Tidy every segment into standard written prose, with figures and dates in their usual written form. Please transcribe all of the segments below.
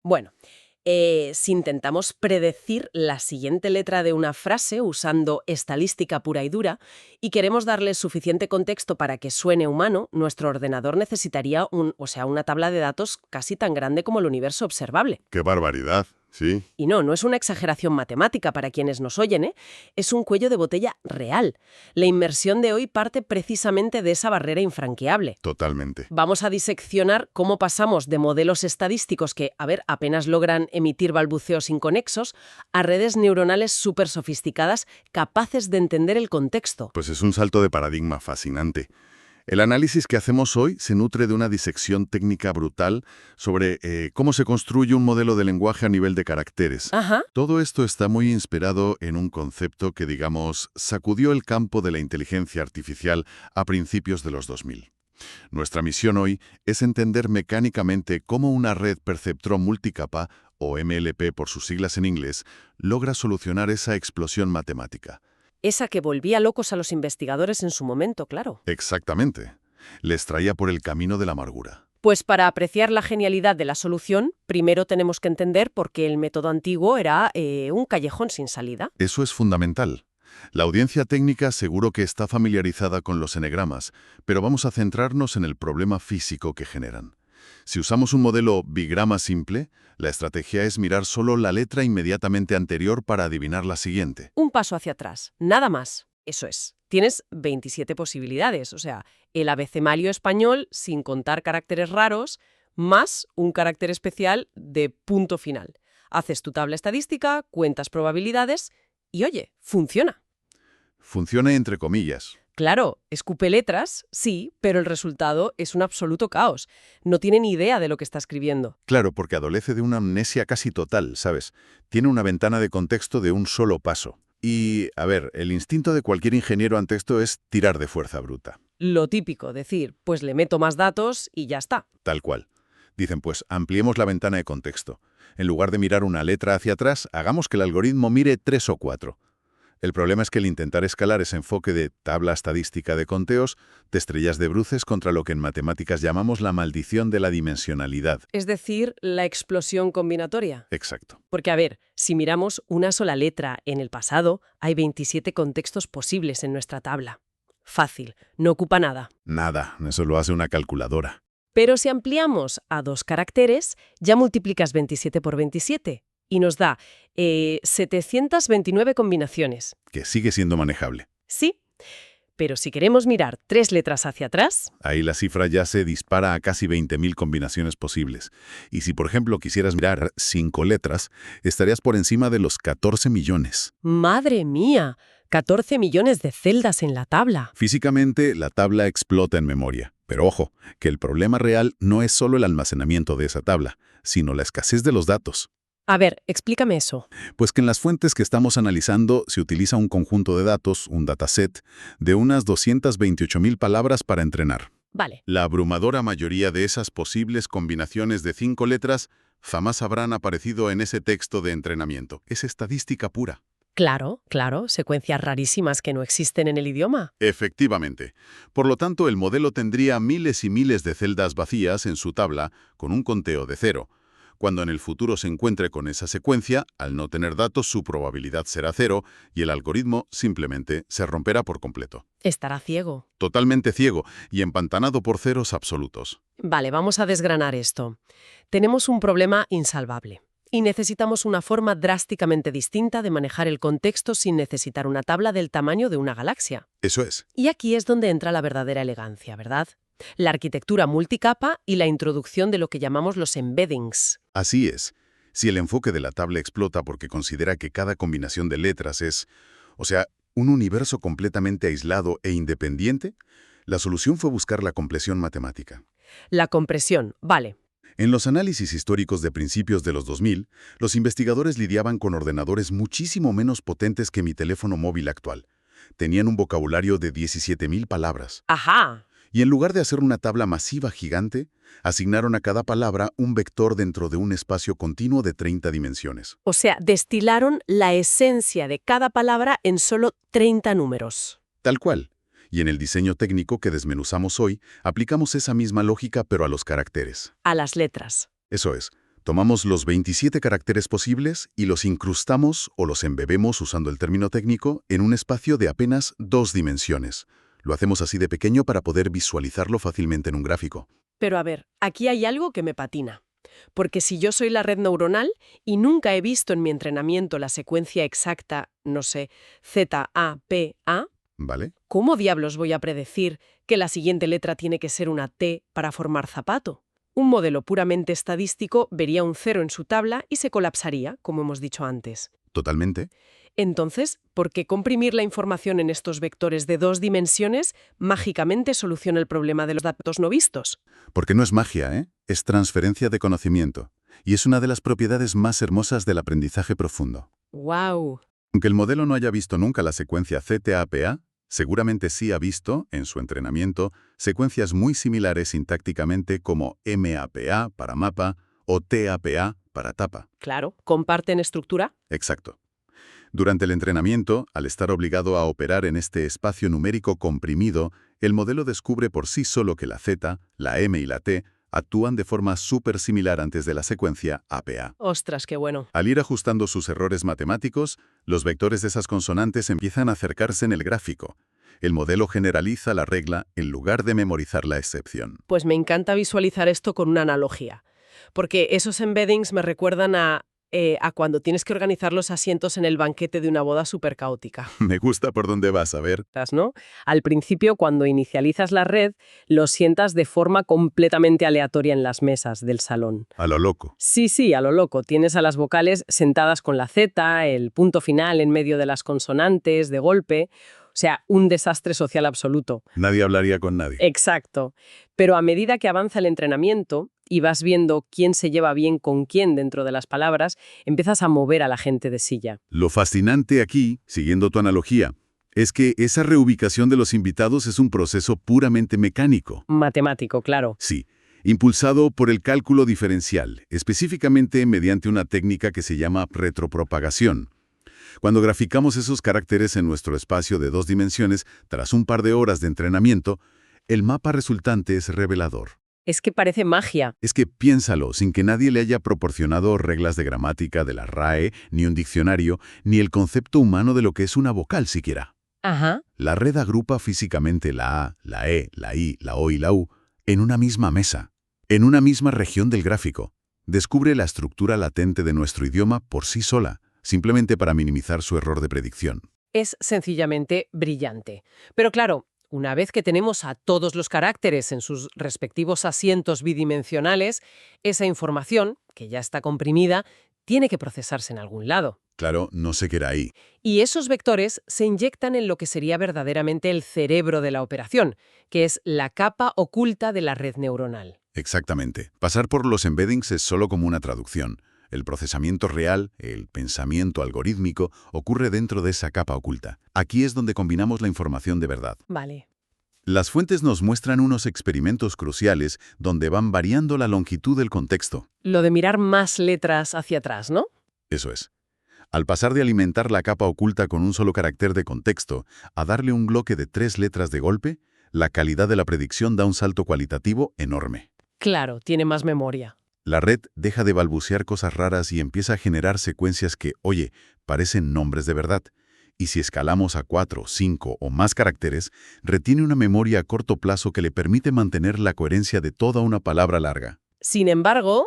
Bueno, si intentamos predecir la siguiente letra de una frase usando estadística pura y dura y queremos darle suficiente contexto para que suene humano, nuestro ordenador necesitaría una tabla de datos casi tan grande como el universo observable. ¡Qué barbaridad! Sí. Y no es una exageración matemática para quienes nos oyen, ¿eh? Es un cuello de botella real. La inmersión de hoy parte precisamente de esa barrera infranqueable. Totalmente. Vamos a diseccionar cómo pasamos de modelos estadísticos que, apenas logran emitir balbuceos inconexos, a redes neuronales súper sofisticadas capaces de entender el contexto. Pues es un salto de paradigma fascinante. El análisis que hacemos hoy se nutre de una disección técnica brutal sobre cómo se construye un modelo de lenguaje a nivel de caracteres. Ajá. Todo esto está muy inspirado en un concepto que, digamos, sacudió el campo de la inteligencia artificial a principios de los 2000. Nuestra misión hoy es entender mecánicamente cómo una red perceptrón multicapa, o MLP por sus siglas en inglés, logra solucionar esa explosión matemática. Esa que volvía locos a los investigadores en su momento, claro. Exactamente. Les traía por el camino de la amargura. Pues para apreciar la genialidad de la solución, primero tenemos que entender por qué el método antiguo era un callejón sin salida. Eso es fundamental. La audiencia técnica seguro que está familiarizada con los enegramas, pero vamos a centrarnos en el problema físico que generan. Si usamos un modelo bigrama simple, la estrategia es mirar solo la letra inmediatamente anterior para adivinar la siguiente. Un paso hacia atrás, nada más. Eso es. Tienes 27 posibilidades, o sea, el abecemario español sin contar caracteres raros, más un carácter especial de punto final. Haces tu tabla estadística, cuentas probabilidades y oye, funciona. Funciona entre comillas. Claro, escupe letras, sí, pero el resultado es un absoluto caos. No tiene ni idea de lo que está escribiendo. Claro, porque adolece de una amnesia casi total, ¿sabes? Tiene una ventana de contexto de un solo paso. Y, a ver, el instinto de cualquier ingeniero ante esto es tirar de fuerza bruta. Lo típico, decir, pues le meto más datos y ya está. Tal cual. Dicen, pues, ampliemos la ventana de contexto. En lugar de mirar una letra hacia atrás, hagamos que el algoritmo mire 3 o 4. El problema es que al intentar escalar ese enfoque de tabla estadística de conteos, te estrellas de bruces contra lo que en matemáticas llamamos la maldición de la dimensionalidad. Es decir, la explosión combinatoria. Exacto. Porque, a ver, si miramos una sola letra en el pasado, hay 27 contextos posibles en nuestra tabla. Fácil, no ocupa nada. Nada, eso lo hace una calculadora. Pero si ampliamos a 2 caracteres, ya multiplicas 27 por 27 y nos da 729 combinaciones. Que sigue siendo manejable. Sí, pero si queremos mirar 3 letras hacia atrás... Ahí la cifra ya se dispara a casi 20.000 combinaciones posibles. Y si, por ejemplo, quisieras mirar 5 letras, estarías por encima de los 14 millones. ¡Madre mía! 14 millones de celdas en la tabla. Físicamente, la tabla explota en memoria. Pero ojo, que el problema real no es solo el almacenamiento de esa tabla, sino la escasez de los datos. A ver, explícame eso. Pues que en las fuentes que estamos analizando se utiliza un conjunto de datos, un dataset, de unas 228.000 palabras para entrenar. Vale. La abrumadora mayoría de esas posibles combinaciones de 5 letras jamás habrán aparecido en ese texto de entrenamiento. Es estadística pura. Claro, secuencias rarísimas que no existen en el idioma. Efectivamente. Por lo tanto, el modelo tendría miles y miles de celdas vacías en su tabla con un conteo de 0. Cuando en el futuro se encuentre con esa secuencia, al no tener datos, su probabilidad será 0 y el algoritmo simplemente se romperá por completo. Estará ciego. Totalmente ciego y empantanado por ceros absolutos. Vale, vamos a desgranar esto. Tenemos un problema insalvable y necesitamos una forma drásticamente distinta de manejar el contexto sin necesitar una tabla del tamaño de una galaxia. Eso es. Y aquí es donde entra la verdadera elegancia, ¿verdad? La arquitectura multicapa y la introducción de lo que llamamos los embeddings. Así es. Si el enfoque de la tabla explota porque considera que cada combinación de letras es, un universo completamente aislado e independiente, la solución fue buscar la compresión matemática. La compresión, vale. En los análisis históricos de principios de los 2000, los investigadores lidiaban con ordenadores muchísimo menos potentes que mi teléfono móvil actual. Tenían un vocabulario de 17.000 palabras. ¡Ajá! Y en lugar de hacer una tabla masiva gigante, asignaron a cada palabra un vector dentro de un espacio continuo de 30 dimensiones. O sea, destilaron la esencia de cada palabra en solo 30 números. Tal cual. Y en el diseño técnico que desmenuzamos hoy, aplicamos esa misma lógica pero a los caracteres. A las letras. Eso es. Tomamos los 27 caracteres posibles y los incrustamos o los embebemos, usando el término técnico, en un espacio de apenas 2 dimensiones. Lo hacemos así de pequeño para poder visualizarlo fácilmente en un gráfico. Pero a ver, aquí hay algo que me patina. Porque si yo soy la red neuronal y nunca he visto en mi entrenamiento la secuencia exacta, no sé, Z-A-P-A, ¿Vale? ¿cómo diablos voy a predecir que la siguiente letra tiene que ser una T para formar zapato? Un modelo puramente estadístico vería un 0 en su tabla y se colapsaría, como hemos dicho antes. Totalmente. Entonces, ¿por qué comprimir la información en estos vectores de 2 dimensiones mágicamente soluciona el problema de los datos no vistos? Porque no es magia, ¿eh? Es transferencia de conocimiento. Y es una de las propiedades más hermosas del aprendizaje profundo. ¡Wow! Aunque el modelo no haya visto nunca la secuencia ZAPA, seguramente sí ha visto, en su entrenamiento, secuencias muy similares sintácticamente como MAPA para mapa o TAPA para tapa. Claro, ¿comparten estructura? Exacto. Durante el entrenamiento, al estar obligado a operar en este espacio numérico comprimido, el modelo descubre por sí solo que la Z, la M y la T actúan de forma súper similar antes de la secuencia APA. ¡Ostras, qué bueno! Al ir ajustando sus errores matemáticos, los vectores de esas consonantes empiezan a acercarse en el gráfico. El modelo generaliza la regla en lugar de memorizar la excepción. Pues me encanta visualizar esto con una analogía, porque esos embeddings me recuerdan a cuando tienes que organizar los asientos en el banquete de una boda súper caótica. Me gusta por dónde vas a ver. ¿No? Al principio, cuando inicializas la red, los sientas de forma completamente aleatoria en las mesas del salón. A lo loco. Sí, a lo loco. Tienes a las vocales sentadas con la Z, el punto final en medio de las consonantes, de golpe. O sea, un desastre social absoluto. Nadie hablaría con nadie. Exacto. Pero a medida que avanza el entrenamiento y vas viendo quién se lleva bien con quién dentro de las palabras, empiezas a mover a la gente de silla. Lo fascinante aquí, siguiendo tu analogía, es que esa reubicación de los invitados es un proceso puramente mecánico. Matemático, claro. Sí, impulsado por el cálculo diferencial, específicamente mediante una técnica que se llama retropropagación. Cuando graficamos esos caracteres en nuestro espacio de 2 dimensiones, tras un par de horas de entrenamiento, el mapa resultante es revelador. Es que parece magia. Es que piénsalo, sin que nadie le haya proporcionado reglas de gramática de la RAE, ni un diccionario, ni el concepto humano de lo que es una vocal siquiera. Ajá. La red agrupa físicamente la A, la E, la I, la O y la U en una misma mesa, en una misma región del gráfico. Descubre la estructura latente de nuestro idioma por sí sola, simplemente para minimizar su error de predicción. Es sencillamente brillante. Pero claro, una vez que tenemos a todos los caracteres en sus respectivos asientos bidimensionales, esa información, que ya está comprimida, tiene que procesarse en algún lado. Claro, no se queda ahí. Y esos vectores se inyectan en lo que sería verdaderamente el cerebro de la operación, que es la capa oculta de la red neuronal. Exactamente. Pasar por los embeddings es solo como una traducción. El procesamiento real, el pensamiento algorítmico, ocurre dentro de esa capa oculta. Aquí es donde combinamos la información de verdad. Vale. Las fuentes nos muestran unos experimentos cruciales donde van variando la longitud del contexto. Lo de mirar más letras hacia atrás, ¿no? Eso es. Al pasar de alimentar la capa oculta con un solo carácter de contexto a darle un bloque de 3 letras de golpe, la calidad de la predicción da un salto cualitativo enorme. Claro, tiene más memoria. La red deja de balbucear cosas raras y empieza a generar secuencias que, oye, parecen nombres de verdad. Y si escalamos a 4, 5 o más caracteres, retiene una memoria a corto plazo que le permite mantener la coherencia de toda una palabra larga. Sin embargo,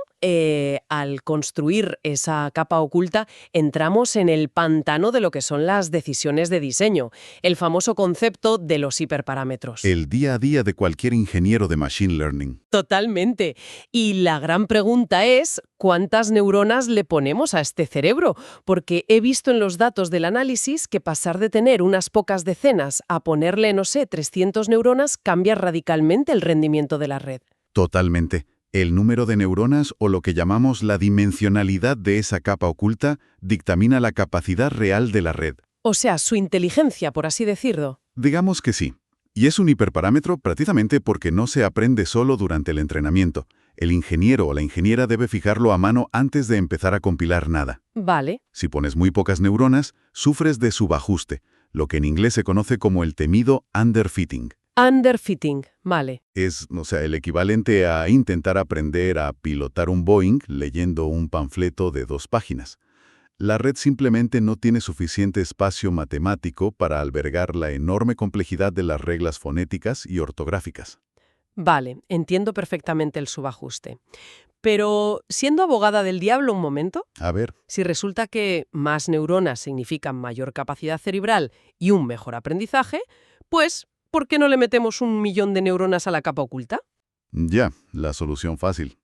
al construir esa capa oculta, entramos en el pantano de lo que son las decisiones de diseño, el famoso concepto de los hiperparámetros. El día a día de cualquier ingeniero de Machine Learning. Totalmente. Y la gran pregunta es, ¿cuántas neuronas le ponemos a este cerebro? Porque he visto en los datos del análisis que pasar de tener unas pocas decenas a ponerle, no sé, 300 neuronas cambia radicalmente el rendimiento de la red. Totalmente. El número de neuronas, o lo que llamamos la dimensionalidad de esa capa oculta, dictamina la capacidad real de la red. O sea, su inteligencia, por así decirlo. Digamos que sí. Y es un hiperparámetro precisamente porque no se aprende solo durante el entrenamiento. El ingeniero o la ingeniera debe fijarlo a mano antes de empezar a compilar nada. Vale. Si pones muy pocas neuronas, sufres de subajuste, lo que en inglés se conoce como el temido underfitting. Underfitting, vale. Es, el equivalente a intentar aprender a pilotar un Boeing leyendo un panfleto de 2 páginas. La red simplemente no tiene suficiente espacio matemático para albergar la enorme complejidad de las reglas fonéticas y ortográficas. Vale, entiendo perfectamente el subajuste. Pero, siendo abogada del diablo un momento, A ver, si resulta que más neuronas significan mayor capacidad cerebral y un mejor aprendizaje, pues, ¿por qué no le metemos 1 millón de neuronas a la capa oculta? ya, la solución fácil.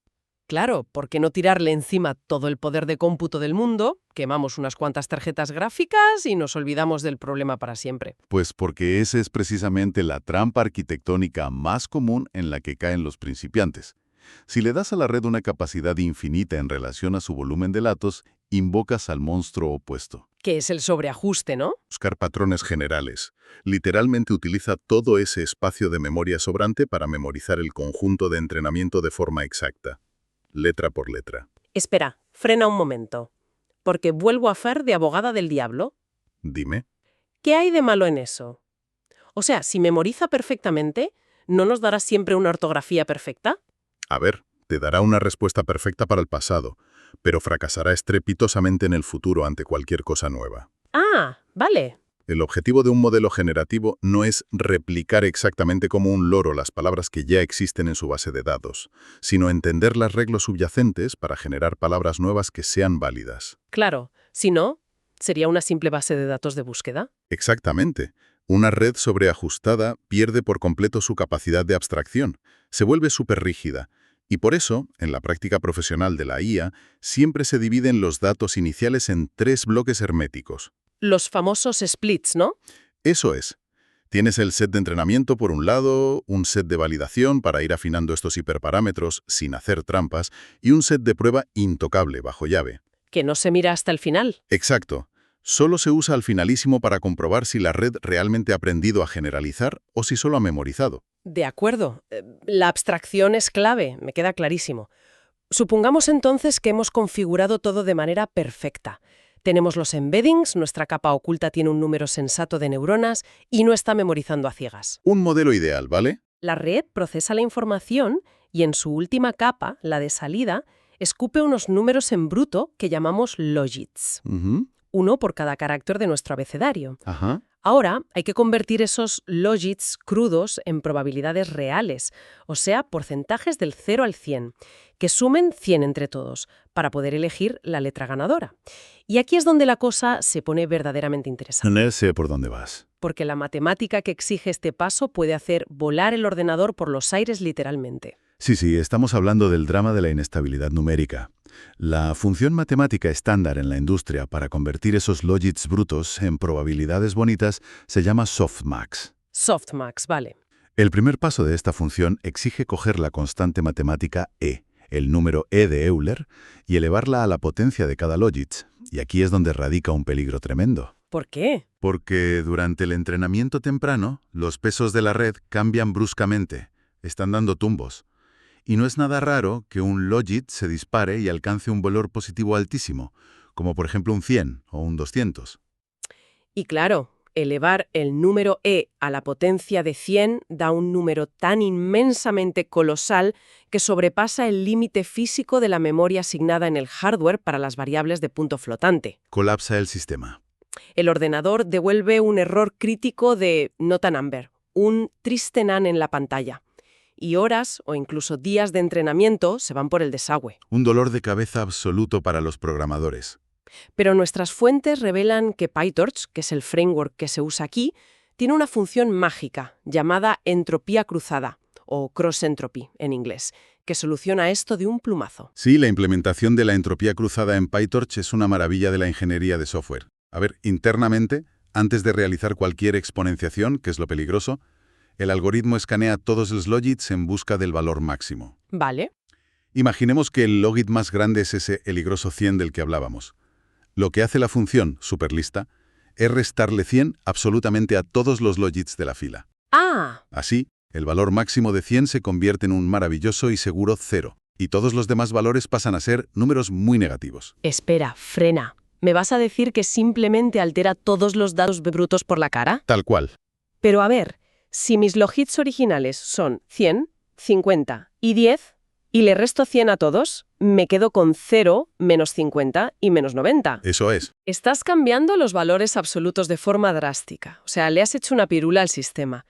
Claro, ¿por qué no tirarle encima todo el poder de cómputo del mundo, quemamos unas cuantas tarjetas gráficas y nos olvidamos del problema para siempre? Pues porque esa es precisamente la trampa arquitectónica más común en la que caen los principiantes. Si le das a la red una capacidad infinita en relación a su volumen de datos, invocas al monstruo opuesto. Que es el sobreajuste, ¿no? Buscar patrones generales. Literalmente utiliza todo ese espacio de memoria sobrante para memorizar el conjunto de entrenamiento de forma exacta, letra por letra. Espera, frena un momento. Porque vuelvo a hacer de abogada del diablo. Dime. ¿Qué hay de malo en eso? O sea, si memoriza perfectamente, ¿no nos dará siempre una ortografía perfecta? A ver, te dará una respuesta perfecta para el pasado, pero fracasará estrepitosamente en el futuro ante cualquier cosa nueva. Ah, vale. El objetivo de un modelo generativo no es replicar exactamente como un loro las palabras que ya existen en su base de datos, sino entender las reglas subyacentes para generar palabras nuevas que sean válidas. Claro, si no, sería una simple base de datos de búsqueda. Exactamente. Una red sobreajustada pierde por completo su capacidad de abstracción, se vuelve súper rígida. Y por eso, en la práctica profesional de la IA, siempre se dividen los datos iniciales en 3 bloques herméticos. Los famosos splits, ¿no? Eso es. Tienes el set de entrenamiento por un lado, un set de validación para ir afinando estos hiperparámetros sin hacer trampas, y un set de prueba intocable bajo llave. Que no se mira hasta el final. Exacto. Solo se usa al finalísimo para comprobar si la red realmente ha aprendido a generalizar o si solo ha memorizado. De acuerdo. La abstracción es clave, me queda clarísimo. Supongamos entonces que hemos configurado todo de manera perfecta. Tenemos los embeddings, nuestra capa oculta tiene un número sensato de neuronas y no está memorizando a ciegas. Un modelo ideal, ¿vale? La red procesa la información y en su última capa, la de salida, escupe unos números en bruto que llamamos logits. Uno por cada carácter de nuestro abecedario. Ajá. Ahora hay que convertir esos logits crudos en probabilidades reales, o sea, porcentajes del 0 al 100, que sumen 100 entre todos, para poder elegir la letra ganadora. Y aquí es donde la cosa se pone verdaderamente interesante, No sé por dónde vas. porque la matemática que exige este paso puede hacer volar el ordenador por los aires literalmente. Sí, estamos hablando del drama de la inestabilidad numérica. La función matemática estándar en la industria para convertir esos logits brutos en probabilidades bonitas se llama softmax. Softmax, vale. El primer paso de esta función exige coger la constante matemática e, el número e de Euler, y elevarla a la potencia de cada logit. Y aquí es donde radica un peligro tremendo. ¿Por qué? Porque durante el entrenamiento temprano, los pesos de la red cambian bruscamente, están dando tumbos. Y no es nada raro que un logit se dispare y alcance un valor positivo altísimo, como por ejemplo un 100 o un 200. Y claro, elevar el número e a la potencia de 100 da un número tan inmensamente colosal que sobrepasa el límite físico de la memoria asignada en el hardware para las variables de punto flotante. Colapsa el sistema. El ordenador devuelve un error crítico de nota number, un triste nan en la pantalla. Y horas o incluso días de entrenamiento se van por el desagüe. Un dolor de cabeza absoluto para los programadores. Pero nuestras fuentes revelan que PyTorch, que es el framework que se usa aquí, tiene una función mágica llamada entropía cruzada, o cross entropy en inglés, que soluciona esto de un plumazo. Sí, la implementación de la entropía cruzada en PyTorch es una maravilla de la ingeniería de software. A ver, internamente, antes de realizar cualquier exponenciación, que es lo peligroso, el algoritmo escanea todos los logits en busca del valor máximo. Vale. Imaginemos que el logit más grande es ese peligroso 100 del que hablábamos. Lo que hace la función, superlista, es restarle 100 absolutamente a todos los logits de la fila. ¡Ah! Así, el valor máximo de 100 se convierte en un maravilloso y seguro 0, y todos los demás valores pasan a ser números muy negativos. Espera, frena. ¿Me vas a decir que simplemente altera todos los datos brutos por la cara? Tal cual. Pero a ver, Si mis logits originales son 100, 50 y 10, y le resto 100 a todos, me quedo con 0, menos 50 y menos 90. Eso es. Estás cambiando los valores absolutos de forma drástica. O sea, le has hecho una pirula al sistema.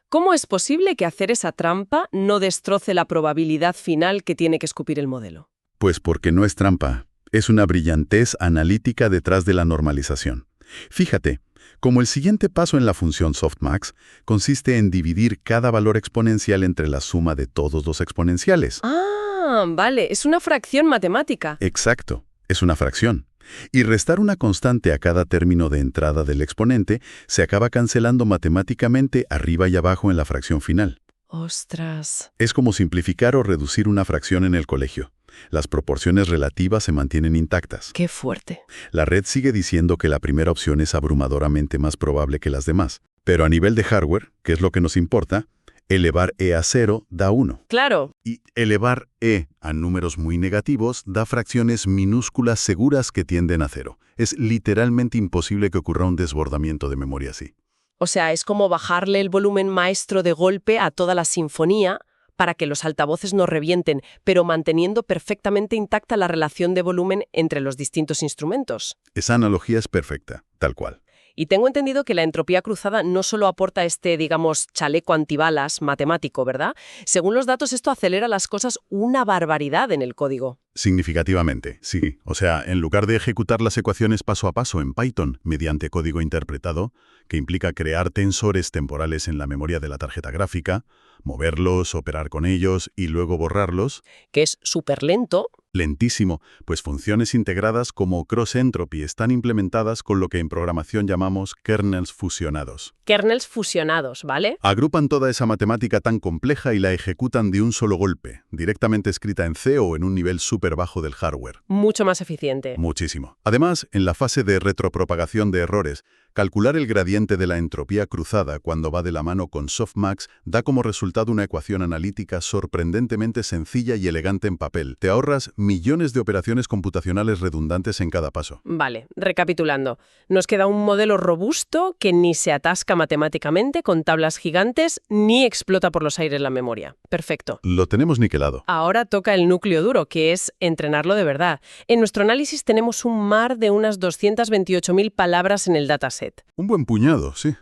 ¿Cómo es posible que hacer esa trampa no destroce la probabilidad final que tiene que escupir el modelo? Pues porque no es trampa. Es una brillantez analítica detrás de la normalización. Fíjate, como el siguiente paso en la función softmax consiste en dividir cada valor exponencial entre la suma de todos los exponenciales. Ah, vale, es una fracción matemática. Exacto, es una fracción. Y restar una constante a cada término de entrada del exponente se acaba cancelando matemáticamente arriba y abajo en la fracción final. ¡Ostras! Es como simplificar o reducir una fracción en el colegio. Las proporciones relativas se mantienen intactas. ¡Qué fuerte! La red sigue diciendo que la primera opción es abrumadoramente más probable que las demás. Pero a nivel de hardware, que es lo que nos importa, elevar e a 0 da 1. Claro. Y elevar e a números muy negativos da fracciones minúsculas seguras que tienden a 0. Es literalmente imposible que ocurra un desbordamiento de memoria así. O sea, es como bajarle el volumen maestro de golpe a toda la sinfonía para que los altavoces no revienten, pero manteniendo perfectamente intacta la relación de volumen entre los distintos instrumentos. Esa analogía es perfecta, tal cual. Y tengo entendido que la entropía cruzada no solo aporta este, digamos, chaleco antibalas matemático, ¿verdad? Según los datos, esto acelera las cosas una barbaridad en el código. Significativamente, sí. O sea, en lugar de ejecutar las ecuaciones paso a paso en Python mediante código interpretado, que implica crear tensores temporales en la memoria de la tarjeta gráfica, moverlos, operar con ellos y luego borrarlos, Que es súper lento. lentísimo, pues funciones integradas como cross-entropy están implementadas con lo que en programación llamamos kernels fusionados. Kernels fusionados, ¿vale? Agrupan toda esa matemática tan compleja y la ejecutan de un solo golpe, directamente escrita en C o en un nivel súper bajo del hardware. Mucho más eficiente. Muchísimo. Además, en la fase de retropropagación de errores, calcular el gradiente de la entropía cruzada cuando va de la mano con softmax da como resultado una ecuación analítica sorprendentemente sencilla y elegante en papel. Te ahorras millones de operaciones computacionales redundantes en cada paso. Vale, recapitulando. Nos queda un modelo robusto que ni se atasca matemáticamente con tablas gigantes ni explota por los aires la memoria. Perfecto. Lo tenemos niquelado. Ahora toca el núcleo duro, que es entrenarlo de verdad. En nuestro análisis tenemos un mar de unas 228.000 palabras en el dataset. Un buen puñado, sí.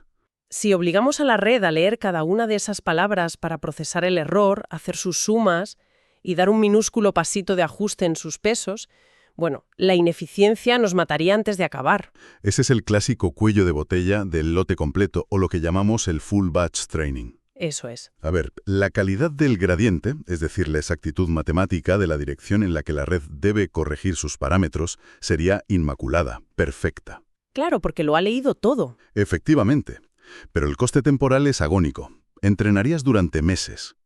Si obligamos a la red a leer cada una de esas palabras para procesar el error, hacer sus sumas y dar un minúsculo pasito de ajuste en sus pesos, bueno, la ineficiencia nos mataría antes de acabar. Ese es el clásico cuello de botella del lote completo o lo que llamamos el full batch training. Eso es. A ver, la calidad del gradiente, es decir, la exactitud matemática de la dirección en la que la red debe corregir sus parámetros, sería inmaculada, perfecta. Claro, porque lo ha leído todo. Efectivamente. Pero el coste temporal es agónico. Entrenarías durante meses.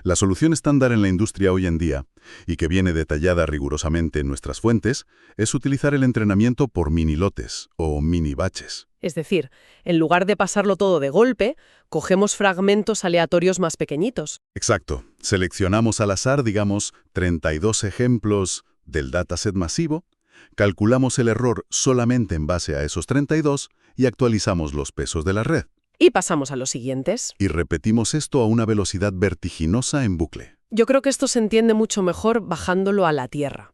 La solución estándar en la industria hoy en día, y que viene detallada rigurosamente en nuestras fuentes, es utilizar el entrenamiento por mini lotes o mini batches. Es decir, en lugar de pasarlo todo de golpe, cogemos fragmentos aleatorios más pequeñitos. Exacto. Seleccionamos al azar, digamos, 32 ejemplos del dataset masivo, calculamos el error solamente en base a esos 32 y actualizamos los pesos de la red. Y pasamos a los siguientes. Y repetimos esto a una velocidad vertiginosa en bucle. Yo creo que esto se entiende mucho mejor bajándolo a la tierra.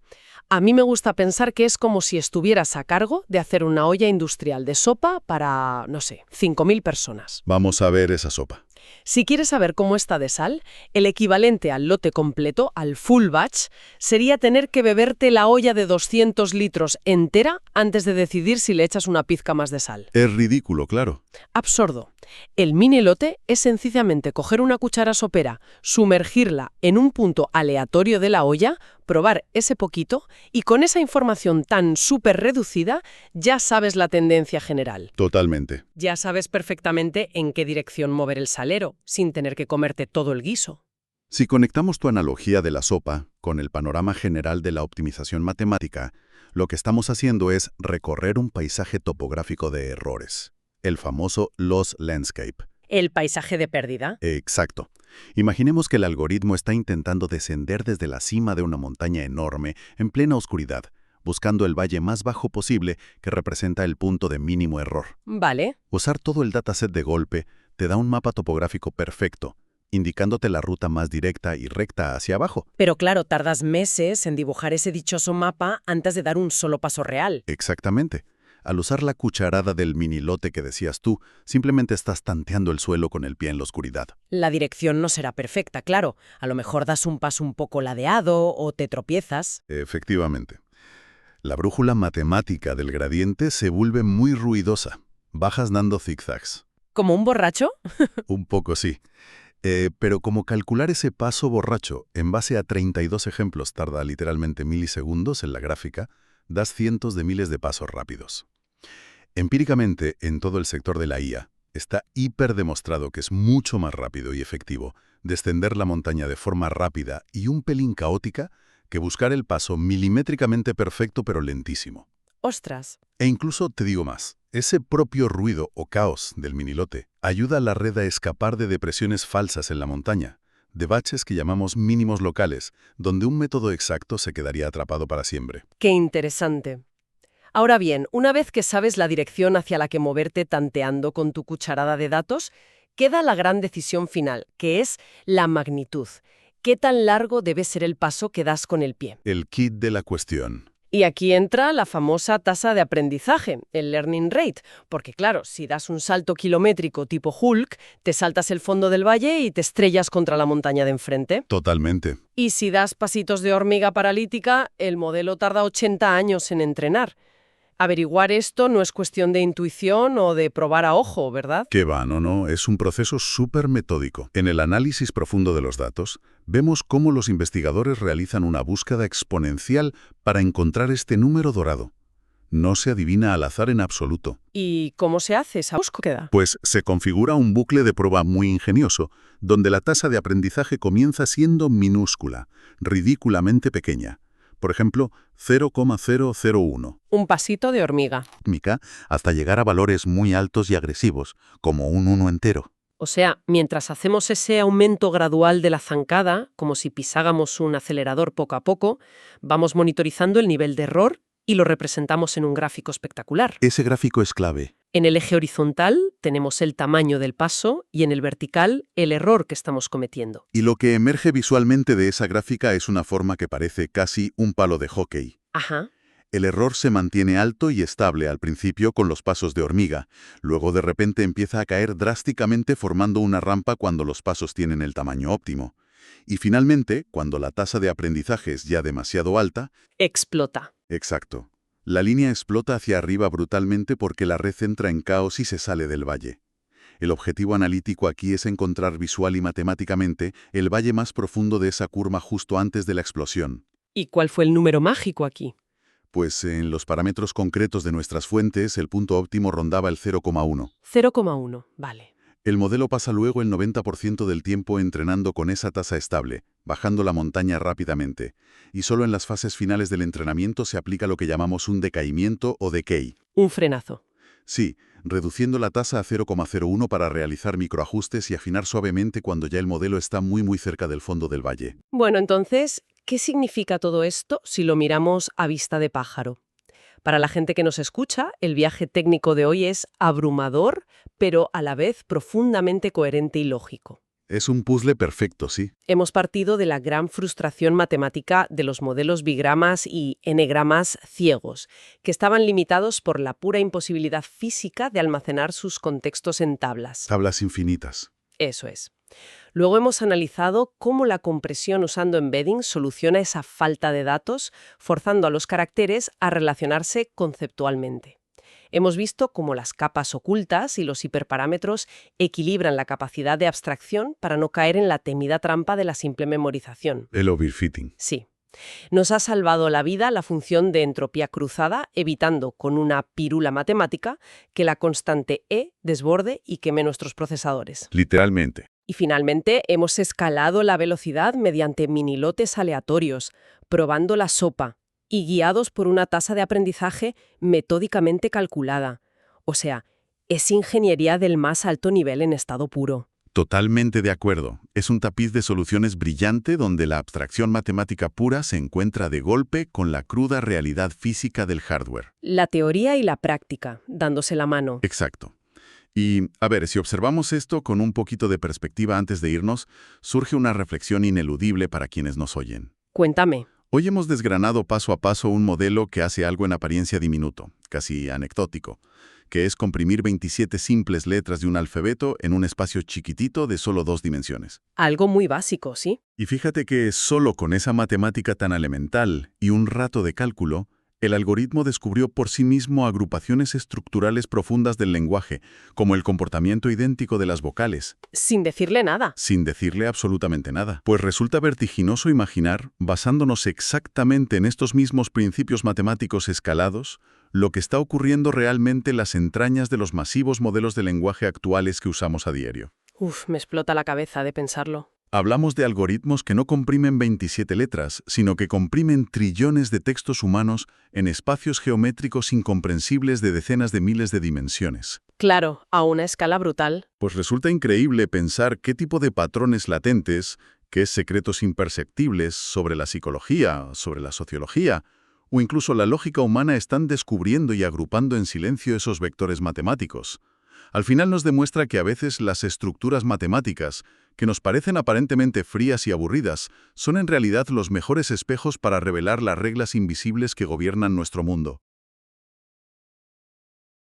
A mí me gusta pensar que es como si estuvieras a cargo de hacer una olla industrial de sopa para, no sé, 5.000 personas. Vamos a ver esa sopa. Si quieres saber cómo está de sal, el equivalente al lote completo, al full batch, sería tener que beberte la olla de 200 litros entera antes de decidir si le echas una pizca más de sal. Es ridículo, claro. Absurdo. El mini lote es sencillamente coger una cuchara sopera, sumergirla en un punto aleatorio de la olla, probar ese poquito y con esa información tan súper reducida ya sabes la tendencia general. Totalmente. Ya sabes perfectamente en qué dirección mover el salero, sin tener que comerte todo el guiso. Si conectamos tu analogía de la sopa con el panorama general de la optimización matemática, lo que estamos haciendo es recorrer un paisaje topográfico de errores. El famoso loss landscape. ¿El paisaje de pérdida? Exacto. Imaginemos que el algoritmo está intentando descender desde la cima de una montaña enorme en plena oscuridad, buscando el valle más bajo posible que representa el punto de mínimo error. Vale. Usar todo el dataset de golpe, te da un mapa topográfico perfecto, indicándote la ruta más directa y recta hacia abajo. Pero claro, tardas meses en dibujar ese dichoso mapa antes de dar un solo paso real. Exactamente. Al usar la cucharada del minilote que decías tú, simplemente estás tanteando el suelo con el pie en la oscuridad. La dirección no será perfecta, claro. A lo mejor das un paso un poco ladeado o te tropiezas. Efectivamente. La brújula matemática del gradiente se vuelve muy ruidosa. Bajas dando zigzags. ¿Como un borracho? Un poco sí. Pero como calcular ese paso borracho en base a 32 ejemplos tarda literalmente milisegundos en la gráfica, das cientos de miles de pasos rápidos. Empíricamente, en todo el sector de la IA, está hiperdemostrado que es mucho más rápido y efectivo descender la montaña de forma rápida y un pelín caótica que buscar el paso milimétricamente perfecto pero lentísimo. ¡Ostras! E incluso te digo más, ese propio ruido o caos del minilote ayuda a la red a escapar de depresiones falsas en la montaña, de baches que llamamos mínimos locales, donde un método exacto se quedaría atrapado para siempre. ¡Qué interesante! Ahora bien, una vez que sabes la dirección hacia la que moverte tanteando con tu cucharada de datos, queda la gran decisión final, que es la magnitud. ¿Qué tan largo debe ser el paso que das con el pie? El kit de la cuestión. Y aquí entra la famosa tasa de aprendizaje, el learning rate, porque claro, si das un salto kilométrico tipo Hulk, te saltas el fondo del valle y te estrellas contra la montaña de enfrente. Totalmente. Y si das pasitos de hormiga paralítica, el modelo tarda 80 años en entrenar. Averiguar esto no es cuestión de intuición o de probar a ojo, ¿verdad? Que va, no, es un proceso súper metódico. En el análisis profundo de los datos, vemos cómo los investigadores realizan una búsqueda exponencial para encontrar este número dorado. No se adivina al azar en absoluto. ¿Y cómo se hace esa búsqueda? Pues se configura un bucle de prueba muy ingenioso, donde la tasa de aprendizaje comienza siendo minúscula, ridículamente pequeña. Por ejemplo, 0,001. Un pasito de hormiga. Hasta llegar a valores muy altos y agresivos, como un 1 entero. O sea, mientras hacemos ese aumento gradual de la zancada, como si pisáramos un acelerador poco a poco, vamos monitorizando el nivel de error y lo representamos en un gráfico espectacular. Ese gráfico es clave. En el eje horizontal tenemos el tamaño del paso y en el vertical el error que estamos cometiendo. Y lo que emerge visualmente de esa gráfica es una forma que parece casi un palo de hockey. Ajá. El error se mantiene alto y estable al principio con los pasos de hormiga, luego de repente empieza a caer drásticamente formando una rampa cuando los pasos tienen el tamaño óptimo. Y finalmente, cuando la tasa de aprendizaje es ya demasiado alta... Explota. Exacto. La línea explota hacia arriba brutalmente porque la red entra en caos y se sale del valle. El objetivo analítico aquí es encontrar visual y matemáticamente el valle más profundo de esa curva justo antes de la explosión. ¿Y cuál fue el número mágico aquí? Pues en los parámetros concretos de nuestras fuentes, el punto óptimo rondaba el 0,1. 0,1, vale. El modelo pasa luego el 90% del tiempo entrenando con esa tasa estable, bajando la montaña rápidamente, y solo en las fases finales del entrenamiento se aplica lo que llamamos un decaimiento o decay. Un frenazo. Sí, reduciendo la tasa a 0,01 para realizar microajustes y afinar suavemente cuando ya el modelo está muy cerca del fondo del valle. Bueno, entonces, ¿qué significa todo esto si lo miramos a vista de pájaro? Para la gente que nos escucha, el viaje técnico de hoy es abrumador, pero a la vez profundamente coherente y lógico. Es un puzzle perfecto, sí. Hemos partido de la gran frustración matemática de los modelos bigramas y n-gramas ciegos, que estaban limitados por la pura imposibilidad física de almacenar sus contextos en tablas. Tablas infinitas. Eso es. Luego hemos analizado cómo la compresión usando embedding soluciona esa falta de datos, forzando a los caracteres a relacionarse conceptualmente. Hemos visto cómo las capas ocultas y los hiperparámetros equilibran la capacidad de abstracción para no caer en la temida trampa de la simple memorización. El overfitting. Sí. Nos ha salvado la vida la función de entropía cruzada, evitando con una pirula matemática que la constante E desborde y queme nuestros procesadores. Literalmente. Y finalmente hemos escalado la velocidad mediante minilotes aleatorios, probando la sopa y guiados por una tasa de aprendizaje metódicamente calculada. O sea, es ingeniería del más alto nivel en estado puro. Totalmente de acuerdo. Es un tapiz de soluciones brillante donde la abstracción matemática pura se encuentra de golpe con la cruda realidad física del hardware. La teoría y la práctica, dándose la mano. Exacto. Y, a ver, si observamos esto con un poquito de perspectiva antes de irnos, surge una reflexión ineludible para quienes nos oyen. Cuéntame. Hoy hemos desgranado paso a paso un modelo que hace algo en apariencia diminuto, casi anecdótico, que es comprimir 27 simples letras de un alfabeto en un espacio chiquitito de solo 2 dimensiones. Algo muy básico, ¿sí? Y fíjate que solo con esa matemática tan elemental y un rato de cálculo, el algoritmo descubrió por sí mismo agrupaciones estructurales profundas del lenguaje, como el comportamiento idéntico de las vocales, Sin decirle nada. sin decirle absolutamente nada. Pues resulta vertiginoso imaginar, basándonos exactamente en estos mismos principios matemáticos escalados, lo que está ocurriendo realmente en las entrañas de los masivos modelos de lenguaje actuales que usamos a diario. Uf, me explota la cabeza de pensarlo. Hablamos de algoritmos que no comprimen 27 letras, sino que comprimen trillones de textos humanos en espacios geométricos incomprensibles de decenas de miles de dimensiones. Claro, a una escala brutal. Pues resulta increíble pensar qué tipo de patrones latentes, qué secretos imperceptibles sobre la psicología, sobre la sociología, o incluso la lógica humana están descubriendo y agrupando en silencio esos vectores matemáticos. Al final nos demuestra que a veces las estructuras matemáticas, que nos parecen aparentemente frías y aburridas, son en realidad los mejores espejos para revelar las reglas invisibles que gobiernan nuestro mundo.